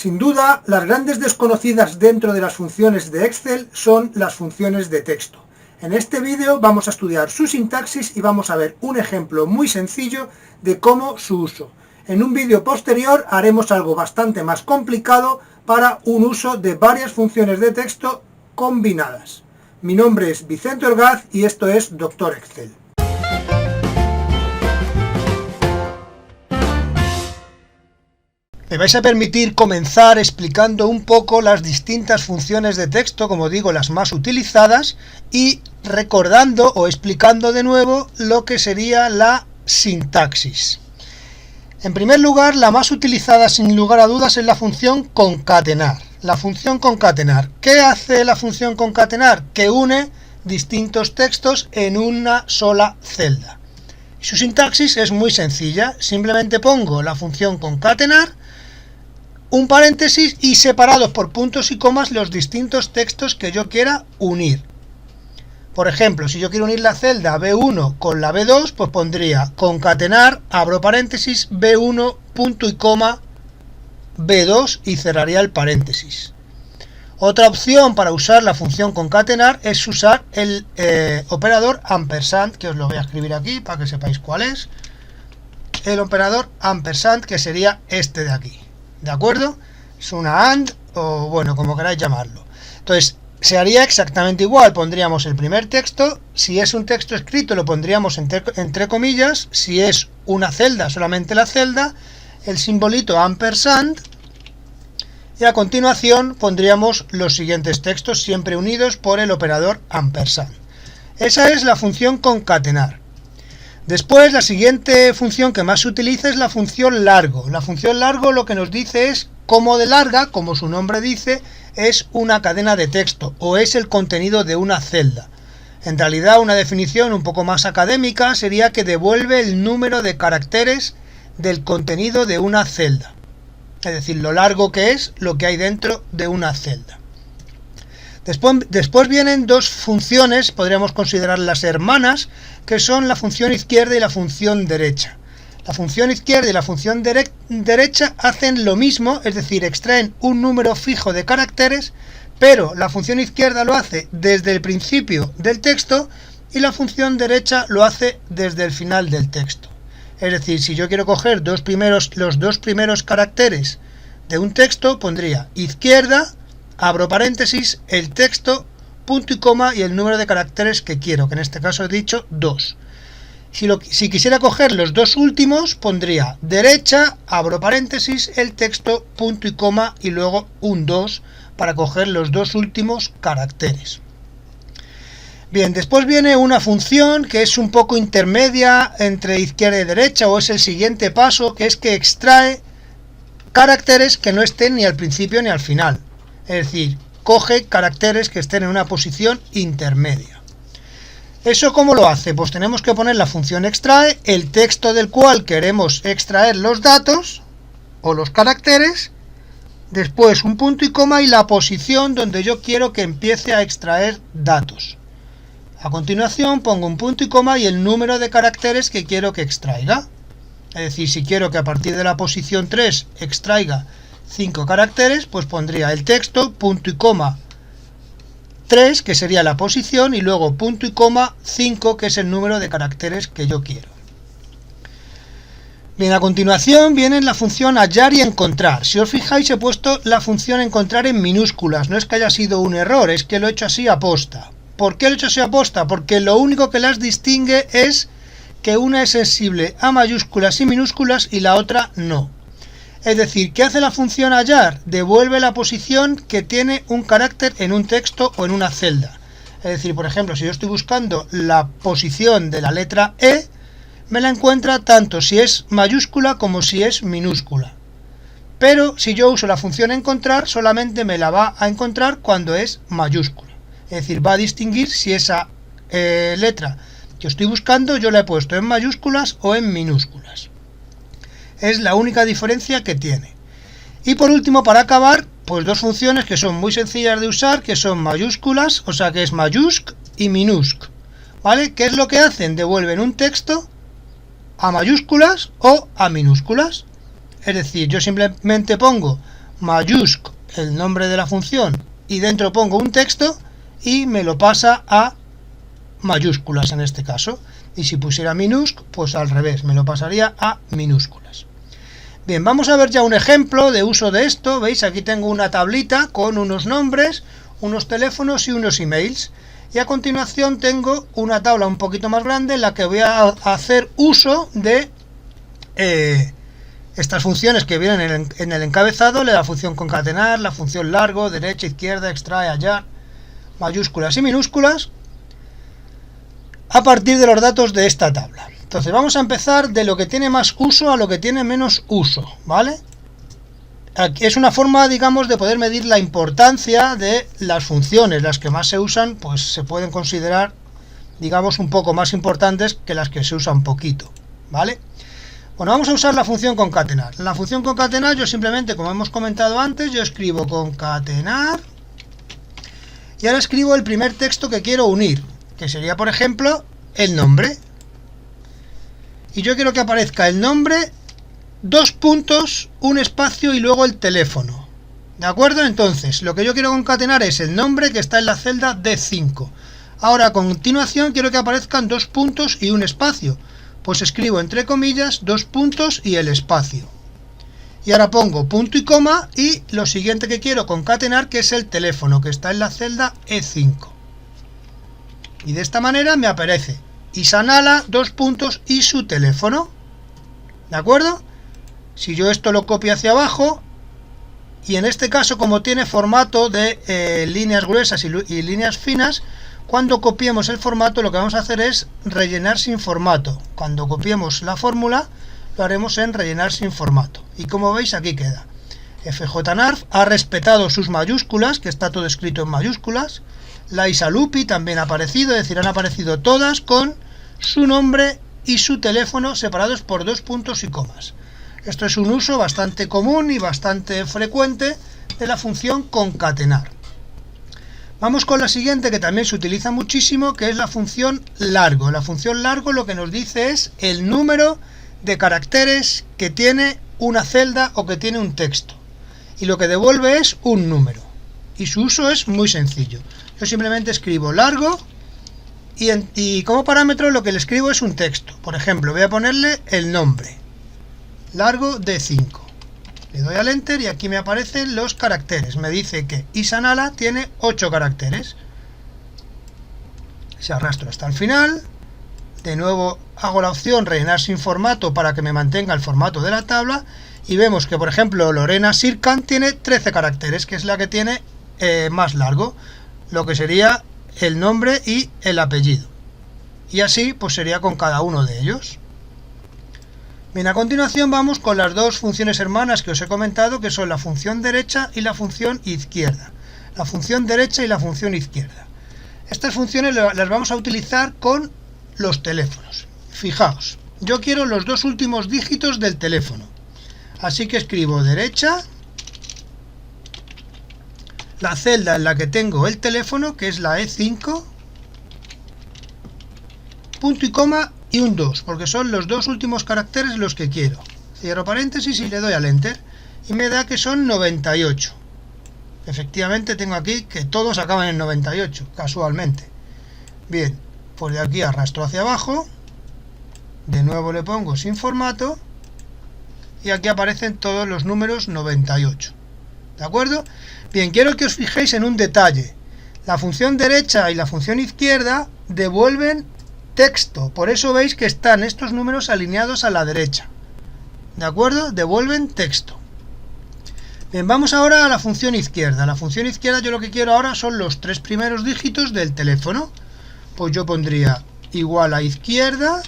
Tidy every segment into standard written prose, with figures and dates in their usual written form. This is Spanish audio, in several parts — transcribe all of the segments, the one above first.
Sin duda, las grandes desconocidas dentro de las funciones de Excel son las funciones de texto. En este vídeo vamos a estudiar su sintaxis y vamos a ver un ejemplo muy sencillo de cómo su uso. En un vídeo posterior haremos algo bastante más complicado para un uso de varias funciones de texto combinadas. Mi nombre es Vicente Orgaz y esto es Doctor Excel. Me vais a permitir comenzar explicando un poco las distintas funciones de texto, como digo, las más utilizadas, y recordando o explicando de nuevo lo que sería la sintaxis. En primer lugar, la más utilizada sin lugar a dudas es la función concatenar. La función concatenar. ¿Qué hace la función concatenar? Que une distintos textos en una sola celda. Su sintaxis es muy sencilla, simplemente pongo la función concatenar, un paréntesis y separados por puntos y comas los distintos textos que yo quiera unir. Por ejemplo, si yo quiero unir la celda B1 con la B2, pues pondría concatenar, abro paréntesis, B1, punto y coma, B2 y cerraría el paréntesis. Otra opción para usar la función concatenar es usar el operador ampersand, que os lo voy a escribir aquí para que sepáis cuál es. El operador ampersand, que sería este de aquí. ¿De acuerdo? Es una AND o bueno, como queráis llamarlo. Entonces, se haría exactamente igual. Pondríamos el primer texto. Si es un texto escrito, lo pondríamos entre comillas. Si es una celda, solamente la celda. El simbolito ampersand. Y a continuación pondríamos los siguientes textos, siempre unidos por el operador ampersand. Esa es la función concatenar. Después, la siguiente función que más se utiliza es la función largo. La función largo lo que nos dice es cómo de larga, como su nombre dice, es una cadena de texto o es el contenido de una celda. En realidad, una definición un poco más académica sería que devuelve el número de caracteres del contenido de una celda. Es decir, lo largo que es lo que hay dentro de una celda. Después vienen dos funciones, podríamos considerarlas hermanas, que son la función izquierda y la función derecha. La función izquierda y la función derecha hacen lo mismo, es decir, extraen un número fijo de caracteres, pero la función izquierda lo hace desde el principio del texto y la función derecha lo hace desde el final del texto. Es decir, si yo quiero coger los dos primeros caracteres de un texto, pondría izquierda, abro paréntesis, el texto, punto y coma y el número de caracteres que quiero, que en este caso he dicho 2. Si quisiera coger los dos últimos, pondría derecha, abro paréntesis, el texto, punto y coma y luego un 2 para coger los dos últimos caracteres. Bien, después viene una función que es un poco intermedia entre izquierda y derecha, o es el siguiente paso, que es que extrae caracteres que no estén ni al principio ni al final. Es decir, coge caracteres que estén en una posición intermedia. ¿Eso cómo lo hace? Pues tenemos que poner la función extrae, el texto del cual queremos extraer los datos o los caracteres, después un punto y coma y la posición donde yo quiero que empiece a extraer datos. A continuación pongo un punto y coma y el número de caracteres que quiero que extraiga. Es decir, si quiero que a partir de la posición 3 extraiga 5 caracteres, pues pondría el texto, punto y coma 3, que sería la posición, y luego punto y coma 5, que es el número de caracteres que yo quiero. Bien, a continuación viene la función hallar y encontrar. Si os fijáis, he puesto la función encontrar en minúsculas. No es que haya sido un error, es que lo he hecho así aposta. ¿Por qué lo he hecho así aposta? Porque lo único que las distingue es que una es sensible a mayúsculas y minúsculas y la otra no. Es decir, ¿qué hace la función hallar? Devuelve la posición que tiene un carácter en un texto o en una celda. Es decir, por ejemplo, si yo estoy buscando la posición de la letra E, me la encuentra tanto si es mayúscula como si es minúscula. Pero si yo uso la función encontrar, solamente me la va a encontrar cuando es mayúscula. Es decir, va a distinguir si esa letra que estoy buscando yo la he puesto en mayúsculas o en minúsculas. Es la única diferencia que tiene. Y por último, para acabar, pues dos funciones que son muy sencillas de usar, que son mayúsculas, o sea que es mayúsc y minúsc. ¿Vale? ¿Qué es lo que hacen? Devuelven un texto a mayúsculas o a minúsculas. Es decir, yo simplemente pongo mayúscula, el nombre de la función, y dentro pongo un texto y me lo pasa a mayúsculas en este caso. Y si pusiera minúscula, pues al revés, me lo pasaría a minúsculas. Bien, vamos a ver ya un ejemplo de uso de esto. ¿Veis? Aquí tengo una tablita con unos nombres, unos teléfonos y unos emails. Y a continuación tengo una tabla un poquito más grande en la que voy a hacer uso de estas funciones que vienen en el encabezado, la función concatenar, la función largo, derecha, izquierda, extrae, hallar, mayúsculas y minúsculas, a partir de los datos de esta tabla. Entonces vamos a empezar de lo que tiene más uso a lo que tiene menos uso, ¿vale? Aquí es una forma, digamos, de poder medir la importancia de las funciones. Las que más se usan, pues se pueden considerar, digamos, un poco más importantes que las que se usan poquito, ¿vale? Bueno, vamos a usar la función concatenar. La función concatenar, yo simplemente, como hemos comentado antes, yo escribo concatenar y ahora escribo el primer texto que quiero unir, que sería, por ejemplo, el nombre. Y yo quiero que aparezca el nombre, dos puntos, un espacio y luego el teléfono. ¿De acuerdo? Entonces, lo que yo quiero concatenar es el nombre que está en la celda D5. Ahora, a continuación, quiero que aparezcan dos puntos y un espacio. Pues escribo entre comillas, dos puntos y el espacio. Y ahora pongo punto y coma y lo siguiente que quiero concatenar, que es el teléfono, que está en la celda E5. Y de esta manera me aparece Isanala, dos puntos y su teléfono. ¿De acuerdo? Si yo esto lo copio hacia abajo, y en este caso como tiene formato de líneas gruesas y líneas finas, cuando copiemos el formato lo que vamos a hacer es rellenar sin formato. Cuando copiemos la fórmula lo haremos en rellenar sin formato. Y como veis aquí queda. FJNARF ha respetado sus mayúsculas, que está todo escrito en mayúsculas. La Isalupi también ha aparecido, es decir, han aparecido todas con su nombre y su teléfono separados por dos puntos y comas. Esto es un uso bastante común y bastante frecuente de la función concatenar. Vamos con la siguiente, que también se utiliza muchísimo, que es la función largo. La función largo lo que nos dice es el número de caracteres que tiene una celda o que tiene un texto. Y lo que devuelve es un número. Y su uso es muy sencillo. Yo simplemente escribo largo y como parámetro lo que le escribo es un texto. Por ejemplo, voy a ponerle el nombre. Largo D5. Le doy al Enter y aquí me aparecen los caracteres. Me dice que Isanala tiene 8 caracteres. Se arrastro hasta el final. De nuevo hago la opción rellenar sin formato para que me mantenga el formato de la tabla. Y vemos que, por ejemplo, Lorena Sirkan tiene 13 caracteres, que es la que tiene más largo. Lo que sería el nombre y el apellido. Y así pues sería con cada uno de ellos. Bien, a continuación vamos con las dos funciones hermanas que os he comentado, que son la función derecha y la función izquierda. La función derecha y la función izquierda. Estas funciones las vamos a utilizar con los teléfonos. Fijaos, yo quiero los dos últimos dígitos del teléfono. Así que escribo derecha, la celda en la que tengo el teléfono, que es la E5, punto y coma y un 2, porque son los dos últimos caracteres los que quiero. Cierro paréntesis y le doy al Enter y me da que son 98. Efectivamente tengo aquí que todos acaban en 98, casualmente. Bien, pues de aquí arrastro hacia abajo, de nuevo le pongo sin formato y aquí aparecen todos los números 98. ¿De acuerdo? Bien, quiero que os fijéis en un detalle. La función derecha y la función izquierda devuelven texto, por eso veis que están estos números alineados a la derecha. ¿De acuerdo? Devuelven texto. Bien, vamos ahora a la función izquierda. La función izquierda yo lo que quiero ahora son los 3 primeros dígitos del teléfono. Pues yo pondría igual a izquierda,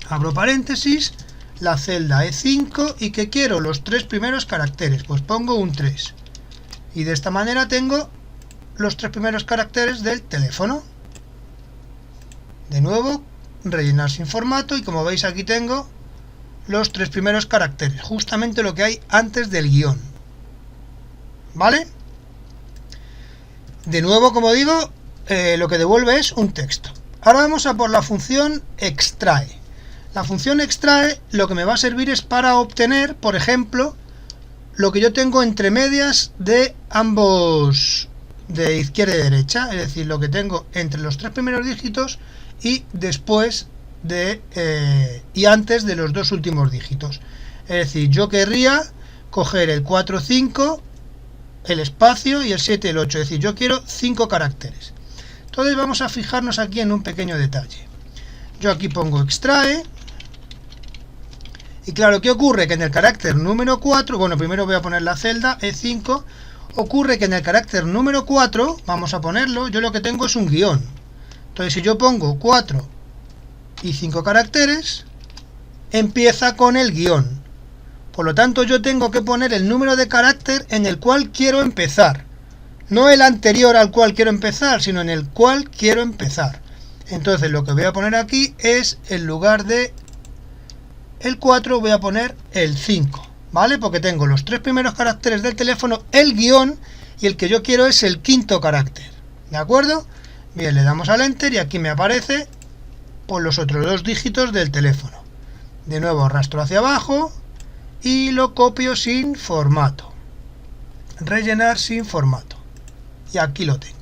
abro paréntesis, la celda E5 y que quiero los 3 primeros caracteres, pues pongo un 3. Y de esta manera tengo los 3 primeros caracteres del teléfono. De nuevo, rellenar sin formato y como veis aquí tengo los 3 primeros caracteres, justamente lo que hay antes del guión. ¿Vale? De nuevo, como digo, lo que devuelve es un texto. Ahora vamos a por la función extrae. La función extrae lo que me va a servir es para obtener, por ejemplo, lo que yo tengo entre medias de ambos, de izquierda y derecha, es decir, lo que tengo entre los 3 primeros dígitos y después de y antes de los 2 últimos dígitos. Es decir, yo querría coger el 4, 5, el espacio y el 7, el 8, es decir, yo quiero 5 caracteres. Entonces vamos a fijarnos aquí en un pequeño detalle. Yo aquí pongo extrae. Y claro, ¿qué ocurre? Que en el carácter número 4, bueno, primero voy a poner la celda E5, ocurre que en el carácter número 4, vamos a ponerlo, yo lo que tengo es un guión. Entonces, si yo pongo 4 y 5 caracteres, empieza con el guión. Por lo tanto, yo tengo que poner el número de carácter en el cual quiero empezar. No el anterior al cual quiero empezar, sino en el cual quiero empezar. Entonces, lo que voy a poner aquí es, en lugar de el 4 voy a poner el 5, ¿vale? Porque tengo los 3 primeros caracteres del teléfono, el guión, y el que yo quiero es el 5.º carácter, ¿de acuerdo? Bien, le damos al Enter y aquí me aparece por los otros 2 dígitos del teléfono. De nuevo arrastro hacia abajo y lo copio sin formato. Rellenar sin formato. Y aquí lo tengo.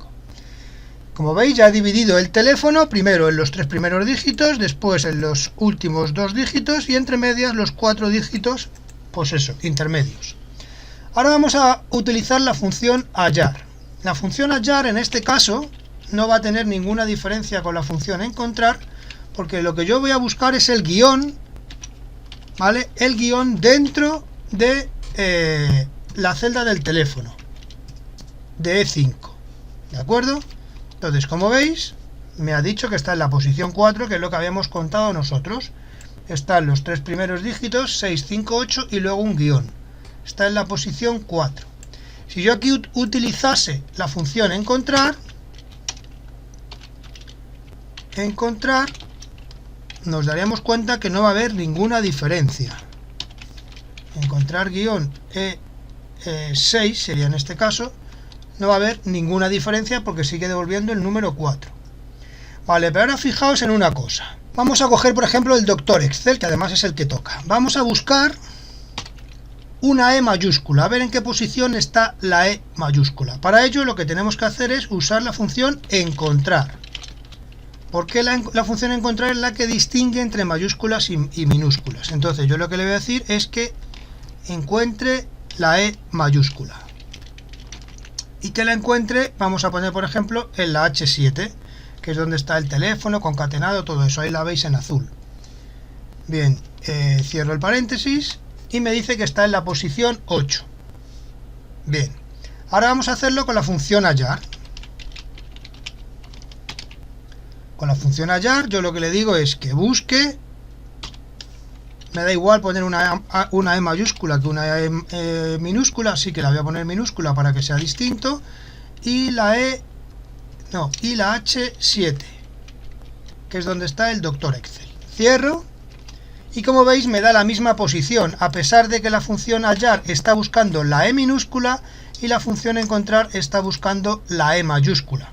Como veis, ya he dividido el teléfono, primero en los 3 primeros dígitos, después en los últimos 2 dígitos y entre medias los 4 dígitos, pues eso, intermedios. Ahora vamos a utilizar la función hallar. La función hallar en este caso no va a tener ninguna diferencia con la función encontrar, porque lo que yo voy a buscar es el guión, ¿vale? El guión dentro de la celda del teléfono, de E5, ¿de acuerdo? Entonces, como veis, me ha dicho que está en la posición 4, que es lo que habíamos contado nosotros. Están los 3 primeros dígitos, 6, 5, 8 y luego un guión. Está en la posición 4. Si yo aquí utilizase la función encontrar, nos daríamos cuenta que no va a haber ninguna diferencia. Encontrar guión E6 sería en este caso. No va a haber ninguna diferencia porque sigue devolviendo el número 4. Vale, pero ahora fijaos en una cosa. Vamos a coger, por ejemplo, el doctor Excel, que además es el que toca. Vamos a buscar una E mayúscula, a ver en qué posición está la E mayúscula. Para ello lo que tenemos que hacer es usar la función encontrar. Porque la función encontrar es la que distingue entre mayúsculas y minúsculas. Entonces yo lo que le voy a decir es que encuentre la E mayúscula. Y que la encuentre, vamos a poner por ejemplo en la H7, que es donde está el teléfono, concatenado, todo eso, ahí la veis en azul. Bien, cierro el paréntesis y me dice que está en la posición 8. Bien, ahora vamos a hacerlo con la función hallar. Con la función hallar yo lo que le digo es que busque, me da igual poner una E mayúscula que una E minúscula, así que la voy a poner minúscula para que sea distinto, y la H7, que es donde está el doctor Excel. Cierro, y como veis me da la misma posición, a pesar de que la función hallar está buscando la E minúscula y la función encontrar está buscando la E mayúscula.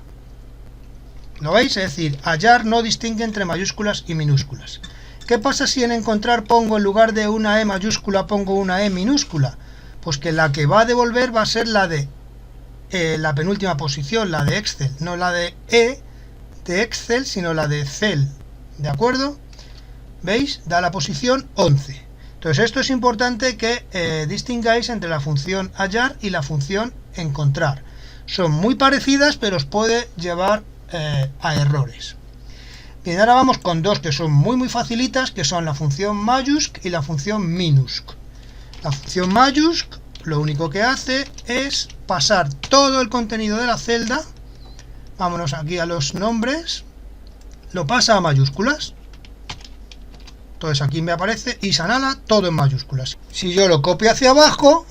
¿Lo veis? Es decir, hallar no distingue entre mayúsculas y minúsculas. ¿Qué pasa si en encontrar pongo, en lugar de una E mayúscula, pongo una E minúscula? Pues que la que va a devolver va a ser la de la penúltima posición, la de Excel. No la de E de Excel, sino la de Cell. ¿De acuerdo? ¿Veis? Da la posición 11. Entonces esto es importante que distingáis entre la función hallar y la función encontrar. Son muy parecidas, pero os puede llevar a errores. Bien, ahora vamos con dos que son muy facilitas, que son la función mayúsc y la función minusc. La función mayúsc lo único que hace es pasar todo el contenido de la celda, vámonos aquí a los nombres, lo pasa a mayúsculas. Entonces aquí me aparece Isanala, todo en mayúsculas. Si yo lo copio hacia abajo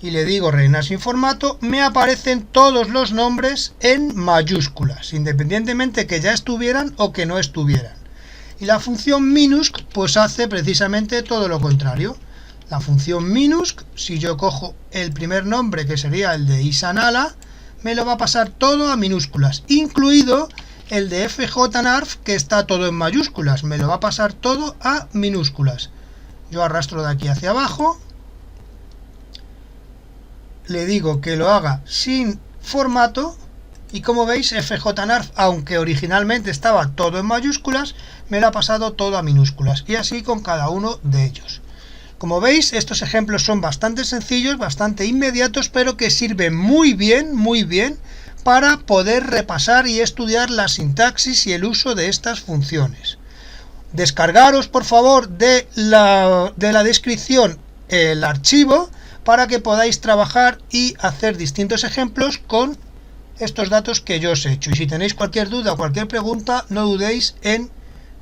y le digo rellenar sin formato, me aparecen todos los nombres en mayúsculas, independientemente que ya estuvieran o que no estuvieran. Y la función minusc pues hace precisamente todo lo contrario. La función minusc, si yo cojo el primer nombre, que sería el de Isanala, me lo va a pasar todo a minúsculas, incluido el de FJNARF, que está todo en mayúsculas, me lo va a pasar todo a minúsculas. Yo arrastro de aquí hacia abajo le digo que lo haga sin formato y como veis FJNARF, aunque originalmente estaba todo en mayúsculas, me lo ha pasado todo a minúsculas y así con cada uno de ellos. Como veis, estos ejemplos son bastante sencillos, bastante inmediatos, pero que sirven muy bien para poder repasar y estudiar la sintaxis y el uso de estas funciones. Descargaros por favor de la descripción el archivo para que podáis trabajar y hacer distintos ejemplos con estos datos que yo os he hecho. Y si tenéis cualquier duda o cualquier pregunta, no dudéis en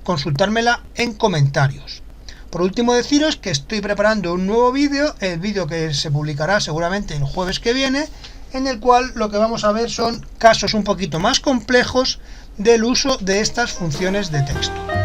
consultármela en comentarios. Por último, deciros que estoy preparando un nuevo vídeo, el vídeo que se publicará seguramente el jueves que viene, en el cual lo que vamos a ver son casos un poquito más complejos del uso de estas funciones de texto.